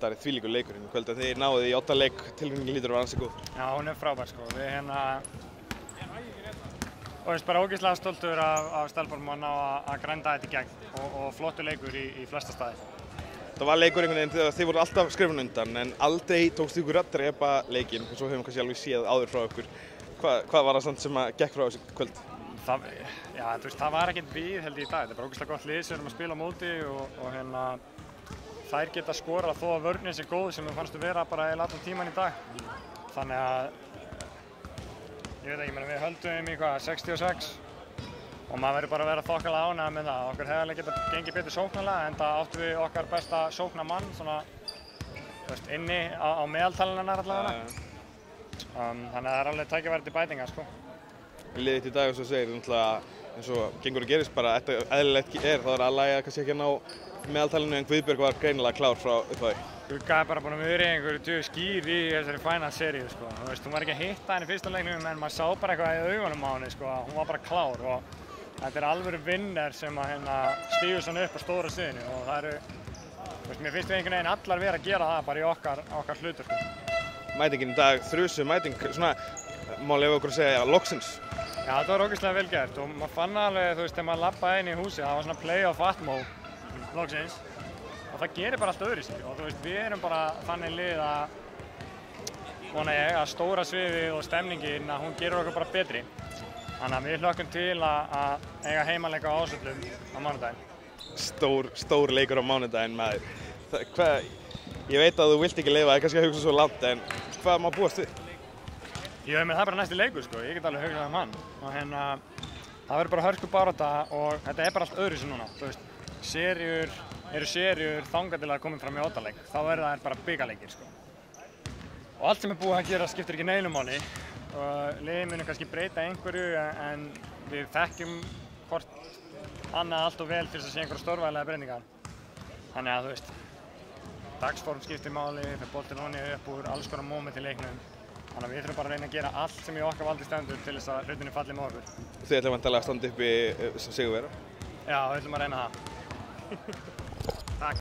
Óttar þvílíkur leikurinn í kvöld en þið náðu í Óttar leik tilfinningin lítur að vera ansi góð. Já, hún frábær sko. Við og bara ógeðslega stoltur af stelpunum að ná að grænda þetta í gegn og flottur leikur í flesta staði. Það var leikur einhvern veginn þegar þið voru alltaf skrifin undan en aldrei tókst ykkur að drepa leikinn og svo hefum við kannski alveg séð áður frá ykkur. Hvað var það samt sem að gekk frá þessu kvöld? Það var ekkert við held ég í dag. Þetta er bara ógeðslega gott lið sem við erum að spila á móti og þær geta skorað þó að vörnin sé góð sem við fannstu vera bara í allan tíman í dag. Þannig að ég veit ekki, við höldum í 66 og maður verður bara að vera þokkalega ánægður með það. Okkur hefði alveg getað gengið betur sóknarlega enda áttum við okkar besta sóknarmann svona, inni á meðaltalinnar allavega. Þannig að það er alveg tækifæri til bætinga sko. Liðið þitt í dag eins og segir, eins og gengur og gerist bara eðlilegt þá er aðlægja kannski ekki að ná meðaltalinu en Guðbjörg var greinilega klár frá upphafi. Gugga er bara búin að vera í einhverju skýr í þessari final seríu sko. Hún var ekki að hitta henni í fyrsta leiknum en maður sá bara eitthvað í augunum á henni sko. Hún var bara klár og þetta er alvöru vinner sem að stígur svona upp á stóra sviðinu og það mér finnst við einhvern veginn allar vera að gera það bara í okkar hlutur sko. Mætingin í dag, þrusu mæting, svona má leyfa okkur að segja loksins. Já, þetta var ógeðslega vel gert og maður fann alveg, þegar maður labbaði inn í húsið, það var svona play-off atmó loksins. Og það gerir bara allt öðruvísi og við erum bara þannig lið að vona ég að stóra sviðið og stemningin að hún gerir okkur bara betri. Þannig að við hlökkum til að eiga heimaleika á Ásvöllum á mánudaginn. Stór leikur á mánudaginn maður. Ég veit að þú vilt ekki leyfa, kannski að hugsa svo langt en hvað má búast við? Það er bara næsti leikur sko, ég get alveg hugsað hann. Og það verður bara hörku barátta og þetta er bara allt öðruvísi núna. Seríur þangað til að koma fram í Óttarleik, þá verða þær bara bikarleikir sko. Og allt sem er búið að gera skiptir ekki neinu máli og liðið munum kannski breyta einhverju en við þekkjum hvort annað allt og vel til þess að sé einhverja stórvægilega breytingar. Þannig að dagsform skiptir máli, fyrir boltinn honni upp úr alls konar móment í leiknum. Þannig að við þurfum bara að reyna að gera allt sem í okkar valdi stendur til þess að hlutinni falli með okkur. Þið ætlum væntanlega að standa uppi sem sigurvegara? Já, við ætlum að reyna það.